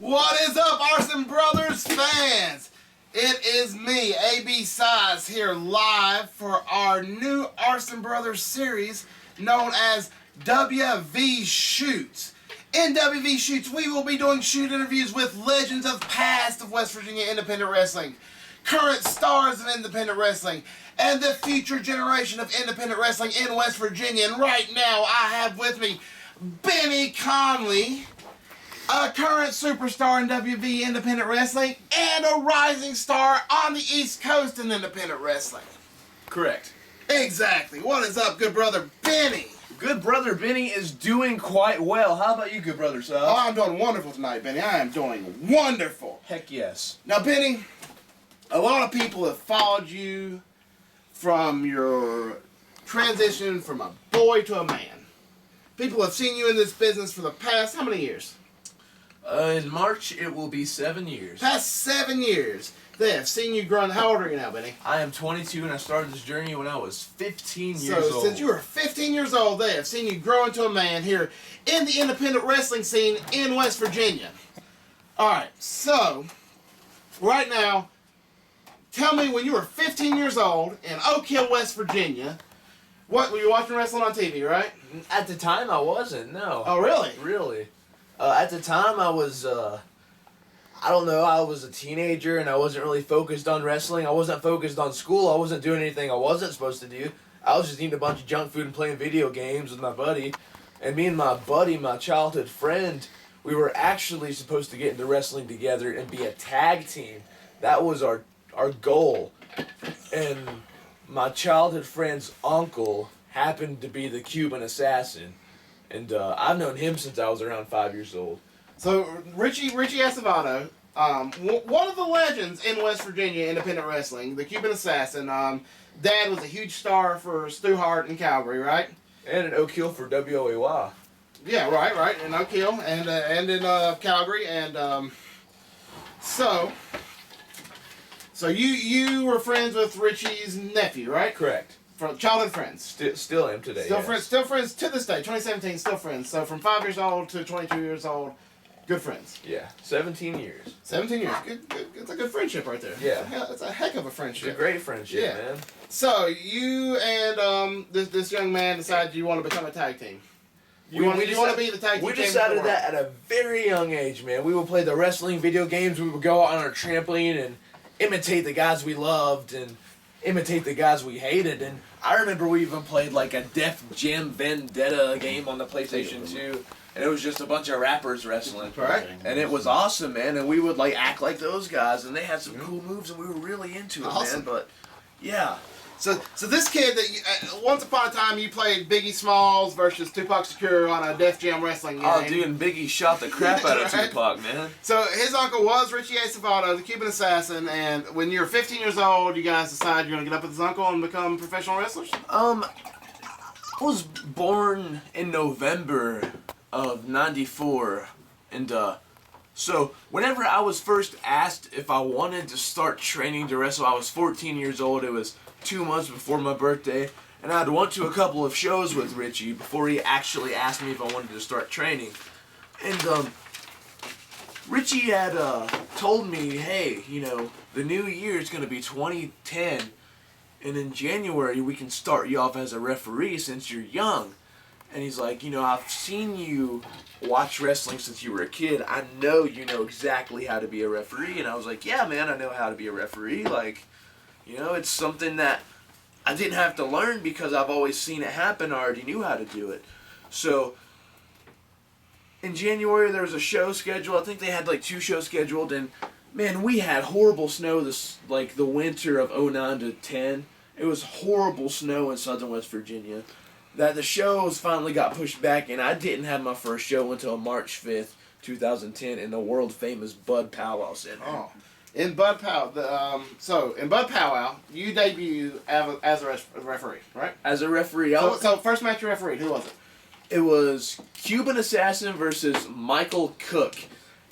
What is up, Arson Brothers fans? It is me, AB Size, here live for our new Arson Brothers series known as WV Shoots. In WV Shoots, we will be doing shoot interviews with legends of past of West Virginia independent wrestling, current stars of independent wrestling, and the future generation of independent wrestling in West Virginia. And right now, I have with me Benny Conley, a current superstar in WV independent wrestling, and a rising star on the East Coast in independent wrestling. Correct. Exactly. What is up, good brother Benny? Good brother Benny is doing quite well. How about you, good brother Sub? Oh, I'm doing wonderful tonight, Benny. I am doing wonderful. Heck yes. Now, Benny, a lot of people have followed you from your transition from a boy to a man. People have seen you in this business for the past, how many years? In March, it will be 7 years. Past 7 years. They have seen you growing. How old are you now, Benny? I am 22, and I started this journey when I was 15 years old. So, since you were 15 years old, they have seen you grow into a man here in the independent wrestling scene in West Virginia. Alright, so, right now, tell me when you were 15 years old in Oak Hill, West Virginia, what, were you watching wrestling on TV, right? At the time, I wasn't, no. Oh, really? Really. At the time, I was, I don't know, I was a teenager and I wasn't really focused on wrestling. I wasn't focused on school. I wasn't doing anything I wasn't supposed to do. I was just eating a bunch of junk food and playing video games with my buddy. And me and my buddy, my childhood friend, we were actually supposed to get into wrestling together and be a tag team. That was our goal. And my childhood friend's uncle happened to be the Cuban assassin. And I've known him since I was around 5 years old. So, Richie Acevedo, one of the legends in West Virginia independent wrestling, the Cuban assassin. Dad was a huge star for Stu Hart in Calgary, right? And an Oak Hill for WOAY. Yeah, right, in Oak Hill and in Calgary, and so you were friends with Richie's nephew, right? Correct. From childhood friends. Still am today. Still yes. friends to this day. 2017, still friends. So from 5 years old to 22 years old, good friends. Yeah, 17 years. 17 years, good. It's a good friendship right there. Yeah, it's a heck of a friendship. It's a great friendship, man. So you and this young man decided you want to become a tag team. You want to be the tag team. We decided that at a very young age, man. We would play the wrestling video games. We would go out on our trampoline and imitate the guys we loved and imitate the guys we hated. And I remember we even played like a Def Jam Vendetta game on the PlayStation 2. And it was just a bunch of rappers wrestling. Right. And it was awesome, man. And we would like act like those guys. And they had some cool moves and we were really into it, man. But yeah. So this kid that once upon a time you played Biggie Smalls versus Tupac Shakur on a Def Jam wrestling game. Oh, dude, and Biggie shot the crap out of Right? Tupac, man. So his uncle was Richie Acevedo, the Cuban assassin, and when you were 15 years old, you guys decided you're going to get up with his uncle and become professional wrestlers? I was born in November of 94, and so whenever I was first asked if I wanted to start training to wrestle, I was 14 years old. It was 2 months before my birthday, and I'd went to a couple of shows with Richie before he actually asked me if I wanted to start training. And Richie had told me, hey, you know, the new year is going to be 2010, and in January we can start you off as a referee since you're young. And he's like, you know, I've seen you watch wrestling since you were a kid. I know you know exactly how to be a referee. And I was like, yeah, man, I know how to be a referee. Like, you know, it's something that I didn't have to learn because I've always seen it happen. I already knew how to do it. So in January there was a show scheduled. I think they had like 2 shows scheduled. And man, we had horrible snow like the winter of 09 to 10. It was horrible snow in southern West Virginia. That the shows finally got pushed back, and I didn't have my first show until March 5th, 2010, in the world-famous Bud Powwow Center. Oh. In Bud Powwow, in Bud Powwow, you debut as a referee, right? As a referee. So first match you refereed, who was it? It was Cuban Assassin versus Michael Cook.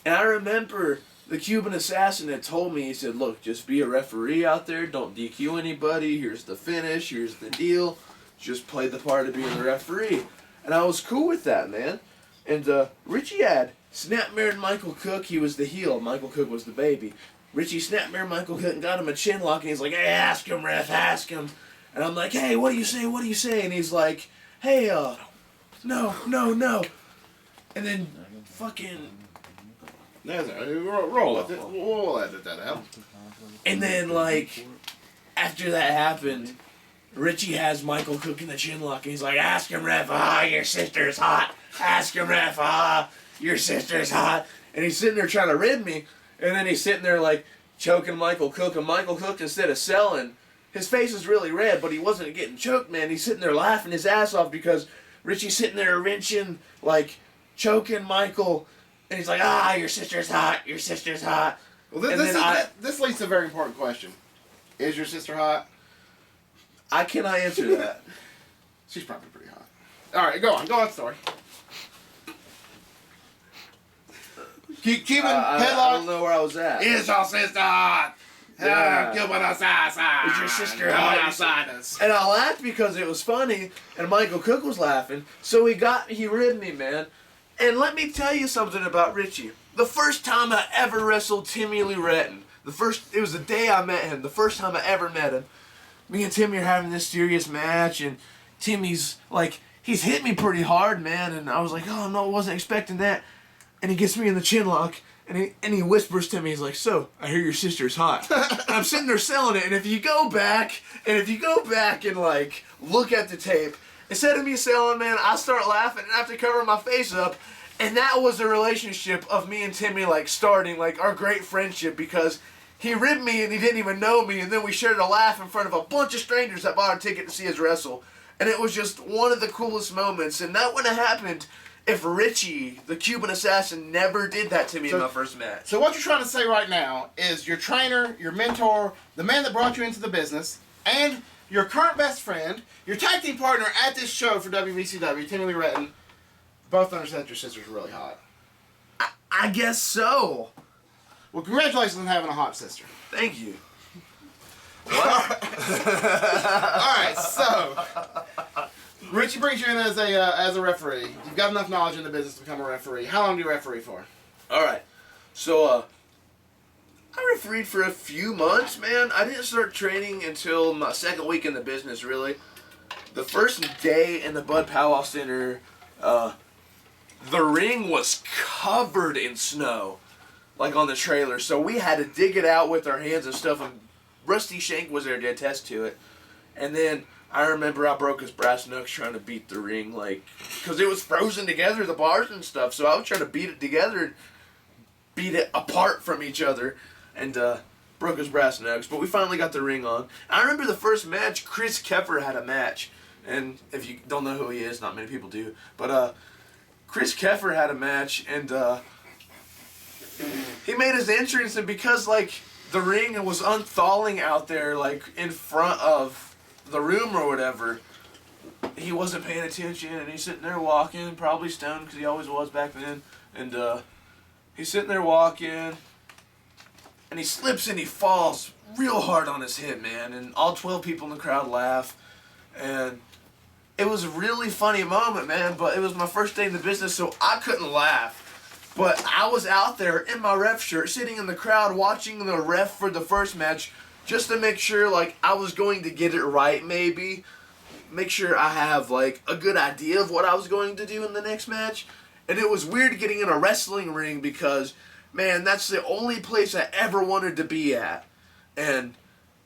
And I remember the Cuban Assassin had told me, he said, look, just be a referee out there, don't DQ anybody, here's the finish, here's the deal. Just play the part of being the referee. And I was cool with that, man. And Richie had Snapmared Michael Cook. He was the heel. Michael Cook was the baby. Richie snapmared Michael Cook and got him a chin lock, and he's like, "Hey, ask him, ref, ask him." And I'm like, "Hey, what do you say? What do you say?" And he's like, "Hey, no. And then fucking... Roll with it. We'll edit that out. And then, like, after that happened, Richie has Michael Cook in the chin lock, and he's like, "Ask him, ref, your sister's hot. Ask him, ref, your sister's hot." And he's sitting there trying to rid me, and then he's sitting there, like, choking Michael Cook, and Michael Cook, instead of selling, his face is really red, but he wasn't getting choked, man. He's sitting there laughing his ass off because Richie's sitting there wrenching, like, choking Michael, and he's like, "Your sister's hot, your sister's hot." Well, this leads to a very important question. Is your sister hot? I cannot answer that. She's probably pretty hot. All right, go on, story. Keep I headlock. don't know where I was at. Is your sister hot? Yeah. Is your sister hot? And I laughed because it was funny, and Michael Cook was laughing, so he ribbed me, man. And let me tell you something about Richie. The first time I ever wrestled Timmy Lee Retton, it was the day I met him, the first time I ever met him. Me and Timmy are having this serious match, and Timmy's like, he's hit me pretty hard, man, and I was like, "Oh no, I wasn't expecting that." And he gets me in the chin lock, and he whispers to me, he's like, "So, I hear your sister's hot." And I'm sitting there selling it, and if you go back and like look at the tape, instead of me selling, man, I start laughing and I have to cover my face up. And that was the relationship of me and Timmy, like, starting, like, our great friendship, because he ribbed me and he didn't even know me, and then we shared a laugh in front of a bunch of strangers that bought a ticket to see us wrestle. And it was just one of the coolest moments, and that wouldn't have happened if Richie, the Cuban Assassin, never did that to me in my first match. So what you're trying to say right now is your trainer, your mentor, the man that brought you into the business, and your current best friend, your tag team partner at this show for WBCW, Timmy Lee Retton, both understand that your sister's really hot. I guess so. Well, congratulations on having a hot sister. Thank you. What? Alright, so Richie brings you in as a referee. You've got enough knowledge in the business to become a referee. How long do you referee for? Alright. So, I refereed for a few months, man. I didn't start training until my second week in the business, really. The first day in the Bud Powell Center, the ring was covered in snow, like on the trailer, so we had to dig it out with our hands and stuff, and Rusty Shank was there to attest to it. And then I remember I broke his brass knucks trying to beat the ring, like, because it was frozen together, the bars and stuff, so I was trying to beat it together and beat it apart from each other, and broke his brass knucks, but we finally got the ring on. I remember the first match, Chris Keffer had a match, and if you don't know who he is, not many people do, but Chris Keffer had a match, and he made his entrance, and because, like, the ring was unthawing out there, like, in front of the room or whatever, he wasn't paying attention, and he's sitting there walking, probably stoned, because he always was back then, and he's sitting there walking, and he slips and he falls real hard on his hip, man, and all 12 people in the crowd laugh, and it was a really funny moment, man, but it was my first day in the business, so I couldn't laugh. But I was out there in my ref shirt, sitting in the crowd, watching the ref for the first match, just to make sure, like, I was going to get it right, maybe. Make sure I have, like, a good idea of what I was going to do in the next match. And it was weird getting in a wrestling ring because, man, that's the only place I ever wanted to be at. And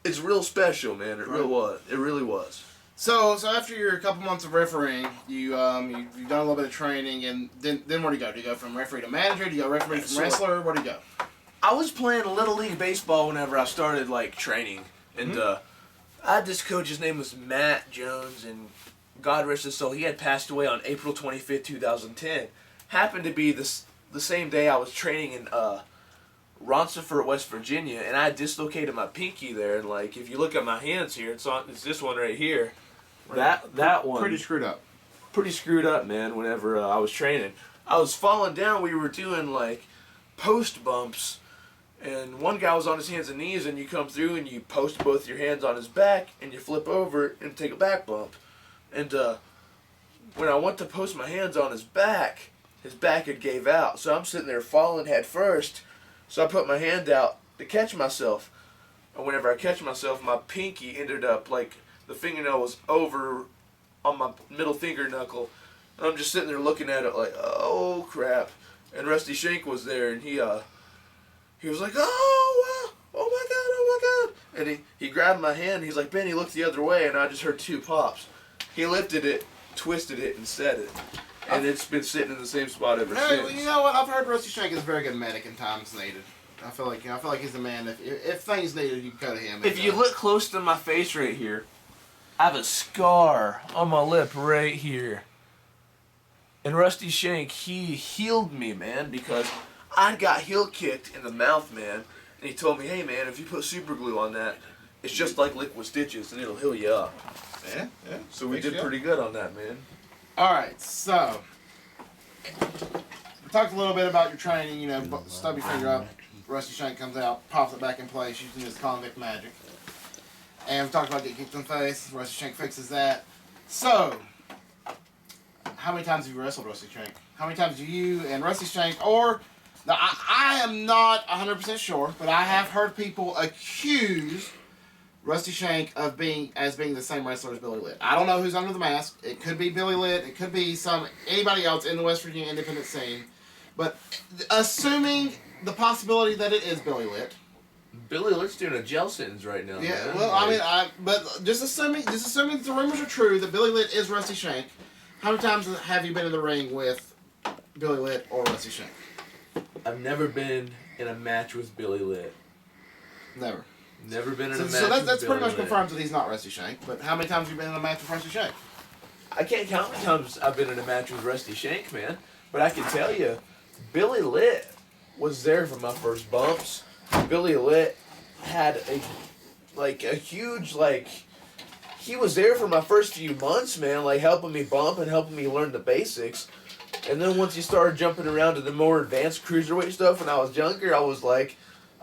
it's real special, man. It really was. It really was. So after your couple months of refereeing, you've done a little bit of training, and then where do you go? Do you go from referee to manager? Do you go referee from wrestler? Where do you go? I was playing Little League Baseball whenever I started, like, training, and I had this coach. His name was Matt Jones, and God rest his soul, he had passed away on April 25th, 2010. Happened to be the same day I was training in Ronceverte, West Virginia, and I dislocated my pinky there, and, like, if you look at my hands here, it's this one right here. That one. Pretty screwed up. Pretty screwed up, man, whenever I was training. I was falling down, we were doing, like, post bumps, and one guy was on his hands and knees, and you come through and you post both your hands on his back, and you flip over and take a back bump. And when I went to post my hands on his back, his back had gave out. So I'm sitting there falling head first. So I put my hand out to catch myself. And whenever I catch myself, my pinky ended up like the fingernail was over on my middle finger knuckle. And I'm just sitting there looking at it like, oh crap. And Rusty Shank was there, and he was like, oh wow, oh my god. And he grabbed my hand, and he's like, Benny, look the other way. And I just heard 2 pops. He lifted it, twisted it, and set it. And it's been sitting in the same spot ever since. Well, you know what? I've heard Rusty Shank is a very good medic in times needed. I feel like he's the man. If things needed, you can go to him. If you look close to my face right here, I have a scar on my lip right here. And Rusty Shank, he healed me, man, because I got heel kicked in the mouth, man. And he told me, hey, man, if you put super glue on that, it's just like liquid stitches, and it'll heal you up. Yeah. So we did pretty good on that, man. All right, so we talked a little bit about your training. You know, stub your finger up, Rusty Shank comes out, pops it back in place using his convict magic. And we talked about getting kicked in the face. Rusty Shank fixes that. So, how many times have you wrestled Rusty Shank? How many times do you and Rusty Shank, or now I am not 100% sure, but I have heard people accuse Rusty Shank of being the same wrestler as Billy Litt. I don't know who's under the mask. It could be Billy Litt. It could be anybody else in the West Virginia independent scene. But assuming the possibility that it is Billy Litt. Billy Litt's doing a jail sentence right now. Yeah, man. well, I mean, but just assuming that the rumors are true that Billy Litt is Rusty Shank, how many times have you been in the ring with Billy Litt or Rusty Shank? I've never been in a match with Billy Litt. Never. Never been in a match So that's with pretty Billy much Litt. confirms that he's not Rusty Shank. But how many times have you been in a match with Rusty Shank? I can't count how many times I've been in a match with Rusty Shank, man. But I can tell you, Billy Litt was there for my first bumps. Billy Litt had a huge, he was there for my first few months, man, like helping me bump and helping me learn the basics. And then once you started jumping around to the more advanced cruiserweight stuff when I was younger, I was like,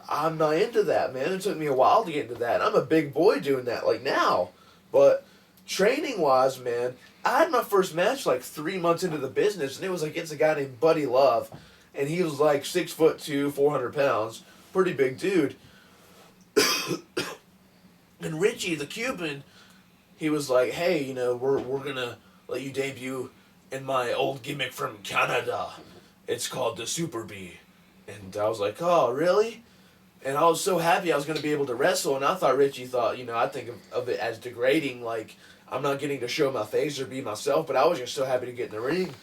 I'm not into that, man. It took me a while to get into that. I'm a big boy doing that, like now. But training-wise, man, I had my first match 3 months into the business, and it was against a guy named Buddy Love. And he was 6'2", 400 pounds. Pretty big dude. And Richie, the Cuban, he was like, hey, you know, we're going to let you debut in my old gimmick from Canada. It's called the Super B. And I was like, oh, really? And I was so happy I was going to be able to wrestle, and I thought Richie thought, you know, I think of it as degrading, like I'm not getting to show my face or be myself, but I was just so happy to get in the ring.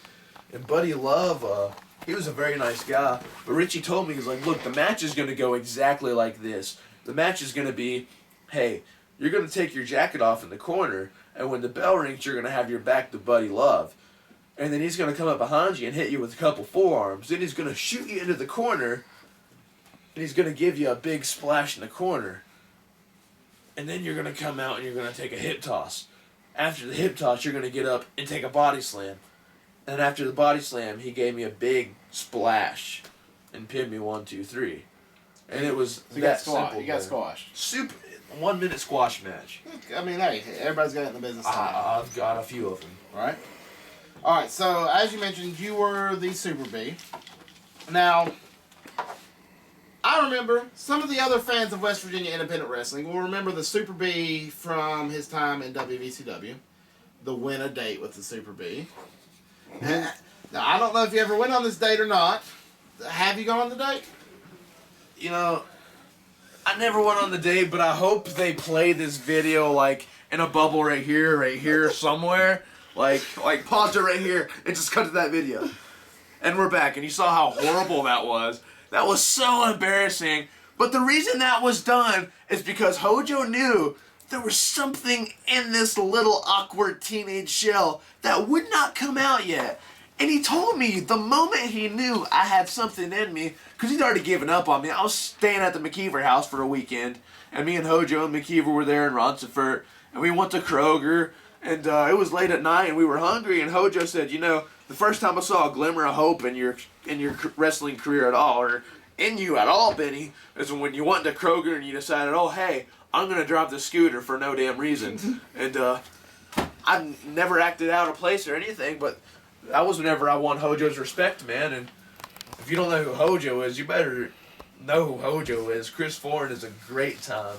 And Buddy Love, he was a very nice guy, but Richie told me, he was like, look, the match is going to go exactly like this. The match is going to be, hey, you're going to take your jacket off in the corner, and when the bell rings, you're going to have your back to Buddy Love. And then he's going to come up behind you and hit you with a couple forearms. Then he's going to shoot you into the corner, and he's going to give you a big splash in the corner. And then you're going to come out and you're going to take a hip toss. After the hip toss, you're going to get up and take a body slam. And after the body slam, he gave me a big splash and pinned me 1, 2, 3. And it was that simple. You got squashed. Super 1 minute squash match. I mean, hey, everybody's got it in the business. I've got a few of them. All right, so as you mentioned, you were the Super B. Now, I remember some of the other fans of West Virginia independent wrestling will remember the Super B from his time in WVCW, the win a date with the Super B. Now, I don't know if you ever went on this date or not. Have you gone on the date? You know, I never went on the date, but I hope they play this video in a bubble right here, somewhere. Like pause it right here and just cut to that video. And we're back, and you saw how horrible that was. That was so embarrassing. But the reason that was done is because Hojo knew there was something in this little awkward teenage shell that would not come out yet. And he told me the moment he knew I had something in me, because he'd already given up on me. I was staying at the McKeever house for a weekend, and me and Hojo and McKeever were there in Roncevert, and we went to Kroger, and it was late at night, and we were hungry, and Hojo said, you know, the first time I saw a glimmer of hope in your wrestling career at all, or in you at all, Benny, is when you went to Kroger and you decided, oh, hey, I'm going to drive the scooter for no damn reason. And I've never acted out of place or anything, but that was whenever I won Hojo's respect, man. And if you don't know who Hojo is, you better know who Hojo is. Chris Ford is a great time.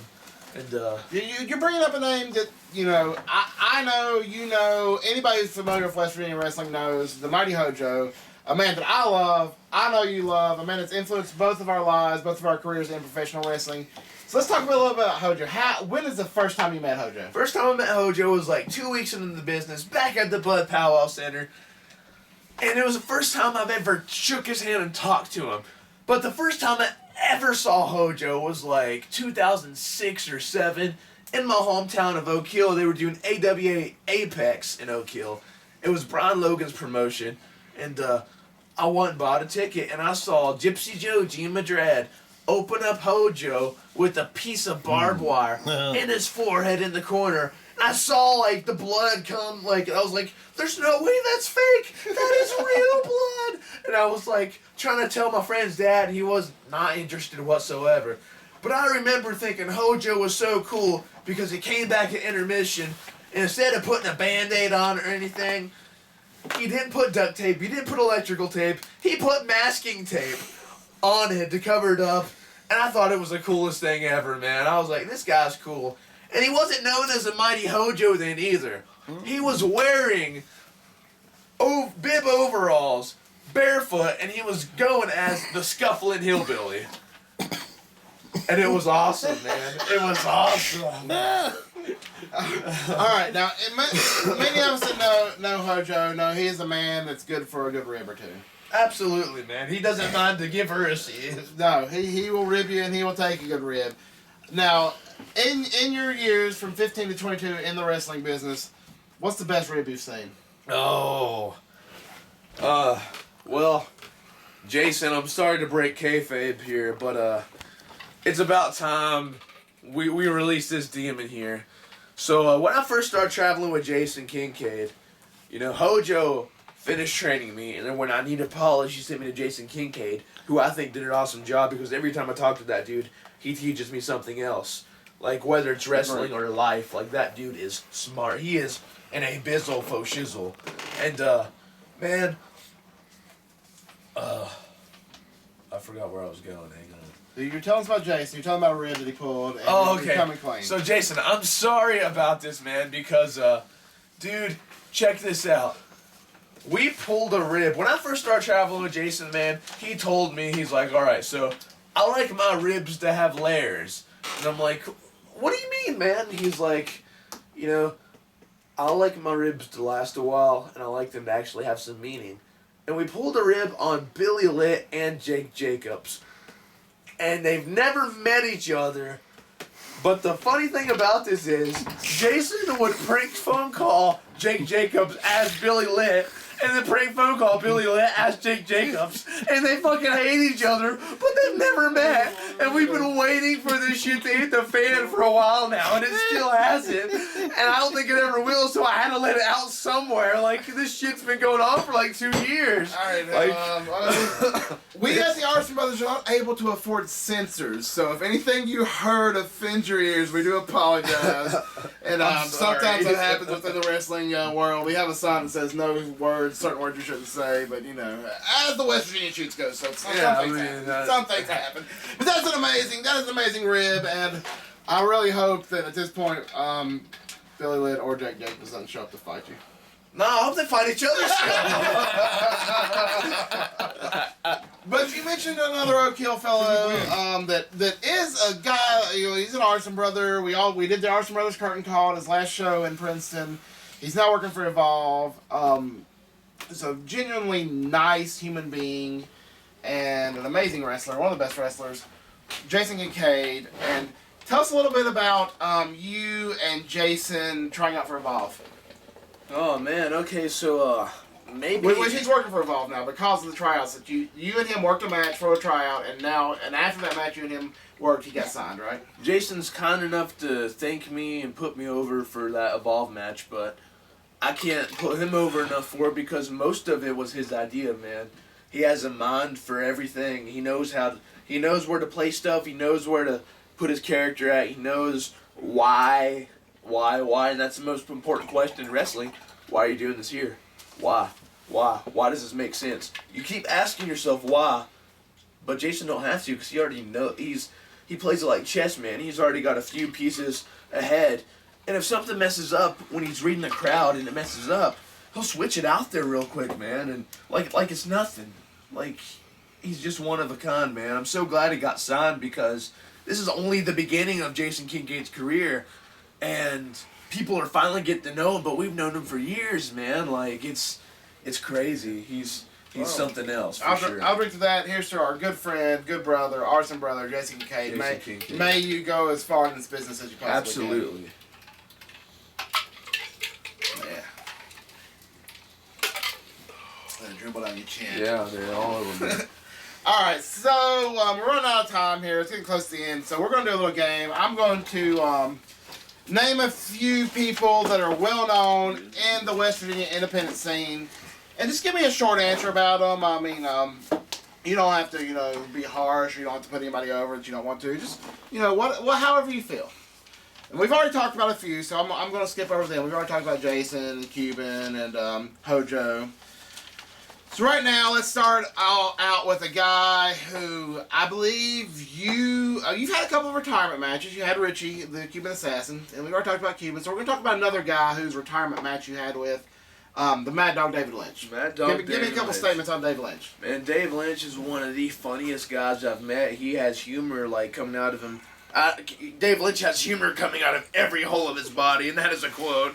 And you're bringing up a name that, you know, I know, you know, anybody who's familiar with West Virginia wrestling knows the Mighty Hojo, a man that I love, I know you love, a man that's influenced both of our lives, both of our careers in professional wrestling. So let's talk a little bit about Hojo. When is the first time you met Hojo? First time I met Hojo was like 2 weeks into the business, back at the Bud Powwow Center. And it was the first time I've ever shook his hand and talked to him. But the first time I ever saw Hojo was like 2006 or 7 in my hometown of Oak Hill. They were doing AWA Apex in Oak Hill. It was Brian Logan's promotion. And I went and bought a ticket, and I saw Gypsy Joji in Madrid open up Hojo with a piece of barbed wire in his forehead in the corner. And I saw, like, the blood come, like, I was like, there's no way that's fake. That is real blood. And I was, like, trying to tell my friend's dad, he was not interested whatsoever. But I remember thinking Hojo was so cool because he came back at intermission, and instead of putting a Band-Aid on or anything, he didn't put duct tape, he didn't put electrical tape, he put masking tape on it to cover it up. And I thought it was the coolest thing ever, man. I was like, this guy's cool. And he wasn't known as a Mighty Hojo then either. He was wearing bib overalls, barefoot, and he was going as the Scuffling Hillbilly. And it was awesome, man. It was awesome. Alright, now, many of us that know Hojo know he is a man that's good for a good rib or two. Absolutely, man. He doesn't mind to give her a shit. No, he will rib you and he will take a good rib. Now, in your years from 15 to 22 in the wrestling business, what's the best rib you've seen? Oh. Well, Jason, I'm sorry to break kayfabe here, but it's about time we release this demon here. So when I first started traveling with Jason Kincaid, you know, Hojo finished training me, and then when I needed polish, he sent me to Jason Kincaid, who I think did an awesome job because every time I talk to that dude, he teaches me something else. Like, whether it's wrestling or life, like, that dude is smart. He is an abyssal faux shizzle. And, man, I forgot where I was going. Hang on. You're telling us about Jason. You're telling about a rib that he pulled. And Oh, okay. You're coming clean. So, Jason, I'm sorry about this, man, because, dude, check this out. We pulled a rib. When I first started traveling with Jason, man, he told me, he's like, all right, so I like my ribs to have layers. And I'm like, what do you mean, man? He's like, you know, I like my ribs to last a while, and I like them to actually have some meaning. And we pulled a rib on Billy Litt and Jake Jacobs. And they've never met each other. But the funny thing about this is, Jason would prank phone call Jake Jacobs as Billy Litt, and then prank phone call Billy Litt as Jake Jacobs. And they fucking hate each other, but they've never met. And we've been waiting for this shit to hit the fan for a while now, and it still hasn't. And I don't think it ever will, so I had to let it out somewhere. Like, this shit's been going on for like 2 years. Alright, like, we as the Arson Brothers are not able to afford censors, so if anything you heard offends your ears, we do apologize. And sometimes that happens within the wrestling world. We have a sign that says no words, certain words you shouldn't say, but you know, as the West Virginia shoots go, so some things happen. But that is an amazing rib, and I really hope that at this point, Billy Litt or Jake Jacobs doesn't show up to fight you. No, I hope they fight each other still. But you mentioned another Oak Hill fellow that is a guy. You know, he's an Arson brother. We did the Arson Brothers curtain call at his last show in Princeton. He's now working for Evolve. So genuinely nice human being and an amazing wrestler, one of the best wrestlers, Jason Kincaid. And tell us a little bit about you and Jason trying out for Evolve. Oh man, okay, so maybe Which he's working for Evolve now because of the tryouts that you and him worked a match for a tryout, and after that match you and him worked, he got signed, right? Jason's kind enough to thank me and put me over for that Evolve match, but I can't put him over enough for it because most of it was his idea, man. He has a mind for everything. He knows where to play stuff. He knows where to put his character at. He knows why, and that's the most important question in wrestling. Why are you doing this here? Why? Why? Why does this make sense? You keep asking yourself why, but Jason don't have to because he already know he plays it like chess, man. He's already got a few pieces ahead, and if something messes up when he's reading the crowd and it messes up, he'll switch it out there real quick, man, and like it's nothing. Like he's just one of a kind, man. I'm so glad he got signed because this is only the beginning of Jason Kincaid's career, and people are finally getting to know him. But we've known him for years, man. Like it's crazy. He's something else for sure. I'll bring to that. Here's to our good friend, good brother, arson brother, Jason Kincaid. May you go as far in this business as you possibly Absolutely. can. Yeah. Dribble down your chin. Yeah, they're all over me. All right, so we're running out of time here. It's getting close to the end, so we're going to do a little game. I'm going to name a few people that are well known in the West Virginia independent scene, and just give me a short answer about them. I mean, you don't have to, be harsh. Or you don't have to put anybody over that you don't want to. Just, however you feel. And we've already talked about a few, so I'm going to skip over them. We've already talked about Jason, Cuban, and Hojo. So right now, let's start out with a guy who I believe you've had a couple of retirement matches. You had Richie, the Cuban assassin, and we've already talked about Cuban. So we're going to talk about another guy whose retirement match you had with the Mad Dog David Lynch. Give me a couple statements on David Lynch. Man, Dave Lynch is one of the funniest guys I've met. He has humor coming out of him. Dave Lynch has humor coming out of every hole of his body, and that is a quote.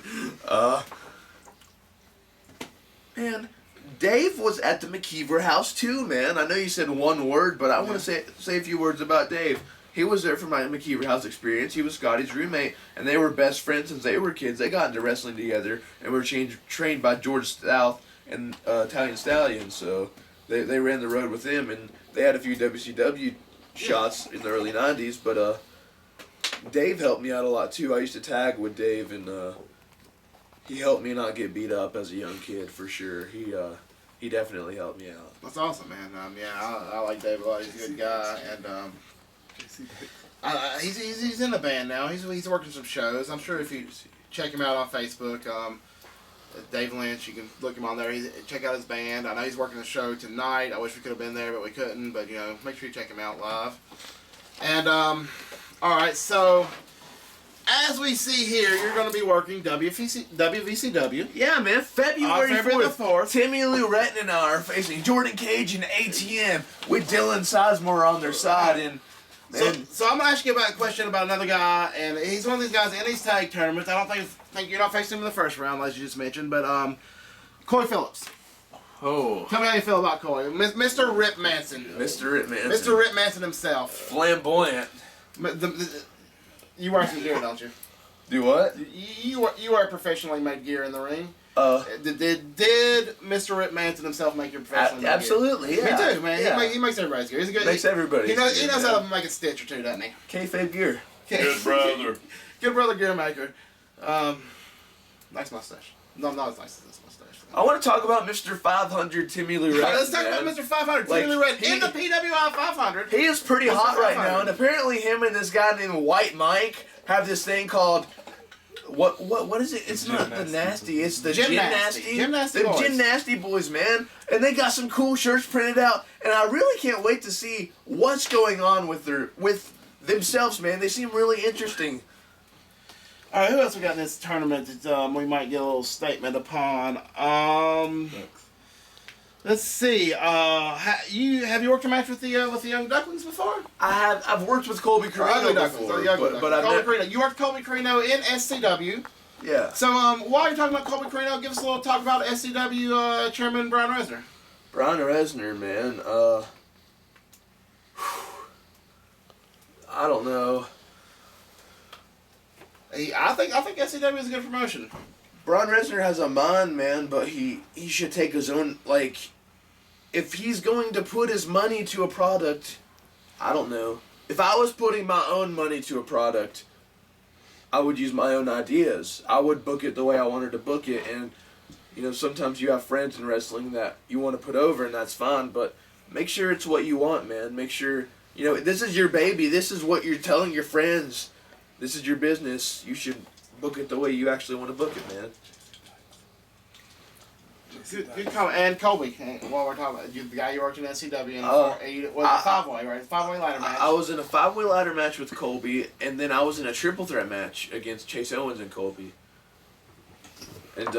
Man, Dave was at the McKeever house too, man. I know you said one word, but I want to say a few words about Dave. He was there for my McKeever house experience. He was Scotty's roommate, and they were best friends since they were kids. They got into wrestling together and were trained by George South and Italian Stallion. So they ran the road with him, and they had a few WCW shots in the early 90s. But Dave helped me out a lot too. I used to tag with Dave, and he helped me not get beat up as a young kid for sure. He definitely helped me out. That's awesome, man. I like Dave a lot. He's a good guy, and he's in the band now. He's working some shows. I'm sure if you check him out on Facebook, Dave Lynch, you can look him on there. Check out his band. I know he's working a show tonight. I wish we could have been there, but we couldn't. But make sure you check him out live. And all right, so as we see here, you're going to be working WVCW. Yeah, man. February the 4th. Timmy Lou Retton and I are facing Jordan Cage and ATM with Dylan Sizemore on their side. And so I'm going to ask you about a question about another guy, and he's one of these guys in these tag tournaments. I don't think you're not facing him in the first round, as you just mentioned, but Coy Phillips. Oh. Tell me how you feel about Coy. Mr. Rip Manson. Mr. Rip Manson. Mr. Rip Manson himself. Flamboyant. You wear some gear, don't you? Do what? You wear professionally made gear in the ring. Did Mr. Rip Manson himself make your professionally made absolutely, gear? yeah. Me too, man. Yeah. He makes everybody's gear. He's a good. Makes everybody's He knows gear, how to make a stitch or two, doesn't he? Kayfabe gear. Good brother. Good brother gear maker. Nice mustache. No, not as nice as this mustache. I want to talk about Mr. 500 Timmy Lou Retton. Let's talk about Mr. 500 Timmy Lou Retton in the PWI 500. He is pretty hot right now, and apparently him and this guy named White Mike have this thing called what is it? It's not the nasty. It's the Gymnasty. The Gymnasty boys, man. And they got some cool shirts printed out, and I really can't wait to see what's going on with themselves, man. They seem really interesting. All right, who else we got in this tournament that we might get a little statement upon? Let's see. Have you worked a match with the Young Ducklings before? I have. I've worked with Colby Carino before, but I've never. Carino. You worked Colby Carino in SCW. Yeah. So while you're talking about Colby Carino, give us a little talk about SCW Chairman Brian Resner. Brian Resner, man. I don't know. I think SCW is a good promotion. Brian Resner has a mind, man, but he should take his own, if he's going to put his money to a product, I don't know. If I was putting my own money to a product, I would use my own ideas. I would book it the way I wanted to book it, and, sometimes you have friends in wrestling that you want to put over, and that's fine, but make sure it's what you want, man. Make sure, this is your baby. This is what you're telling your friends. This is your business. You should book it the way you actually want to book it, man. Good comment. And Colby, while we're talking about the guy you worked in SCW in, was a five-way, right? Five-way ladder match. I was in a 5-way ladder match with Colby, and then I was in a triple threat match against Chase Owens and Colby. And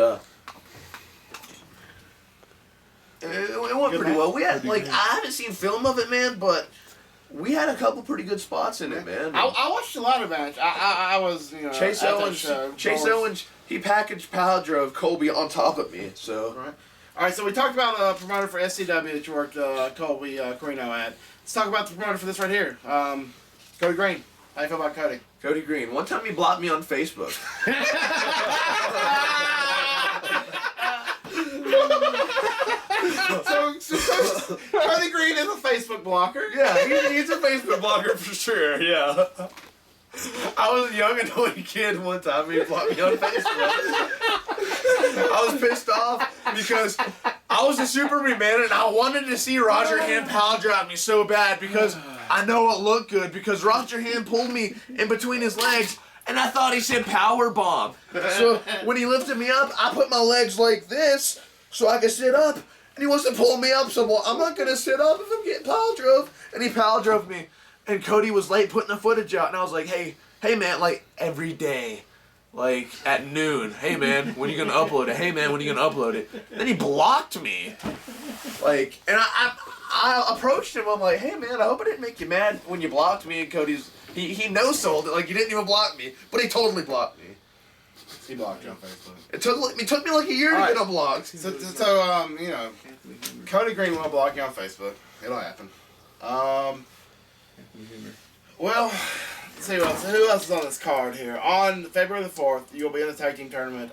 it went pretty well. We had I haven't seen film of it, man, but we had a couple pretty good spots in it, man. I watched the ladder match. I was Chase Owens. He packaged power drove Colby on top of me. So. Right. All right, so we talked about the promoter for SCW that you worked Colby Carino at. Let's talk about the promoter for this right here, Cody Green. How you feel about Cody? Cody Green. One time he blocked me on Facebook. so Cody Green is a Facebook blocker. Yeah, he's a Facebook blocker for sure. Yeah. I was a young annoying kid one time. He blocked me on Facebook. I was pissed off because I was a Superman man and I wanted to see Roger Hand power drive me so bad because I know it looked good because Roger Hand pulled me in between his legs and I thought he said power bomb. So when he lifted me up, I put my legs like this so I could sit up and he wasn't pulling me up. So I'm not going to sit up if I'm getting power drove. And he power drove me. And Cody was late putting the footage out, and I was like, hey man, like every day, like at noon, hey man, when you gonna upload it? Hey man, when you gonna upload it? Then he blocked me, like, and I approached him. I'm like, hey man, I hope I didn't make you mad when you blocked me. And Cody's he no-sold it, like you didn't even block me, but he totally blocked me. He blocked you on Facebook. It took me like a year to get unblocked. So Cody Green will block you on Facebook. It'll happen. Well, let's see who else is on this card here. On February the 4th, you'll be in the tag team tournament.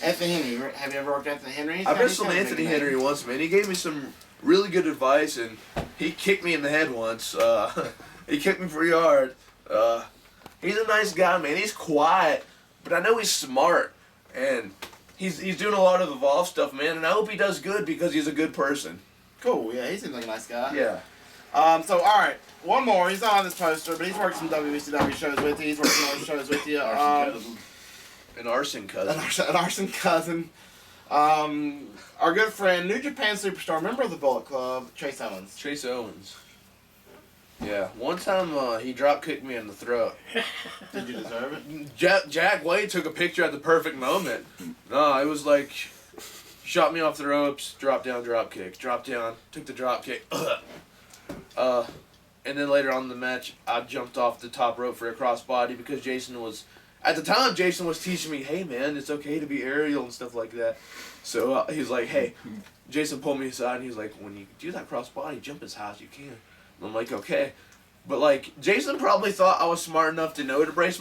Anthony Henry. Have you ever worked with Anthony Henry? I wrestled Anthony Henry once, man. He gave me some really good advice, and he kicked me in the head once. He kicked me pretty hard. He's a nice guy, man. He's quiet, but I know he's smart, and he's doing a lot of Evolve stuff, man, and I hope he does good because he's a good person. Cool, yeah, he seems like a nice guy. Yeah. So, alright, one more. He's not on this poster, but he's worked some WCW shows with you. He's worked some other shows with you. An arson cousin. An arson cousin. Our good friend, New Japan Superstar, member of the Bullet Club, Chase Owens. Chase Owens. Yeah, one time he drop kicked me in the throat. Did you deserve it? Jack Wade took a picture at the perfect moment. No, it was like, shot me off the ropes, drop down, drop kick, drop down, took the drop kick. And then later on in the match, I jumped off the top rope for a crossbody because at the time, Jason was teaching me, hey man, it's okay to be aerial and stuff like that. So he's like, hey, Jason pulled me aside and he's like, when you do that crossbody, jump as high as you can. And I'm like, okay. But like, Jason probably thought I was smart enough to know to brace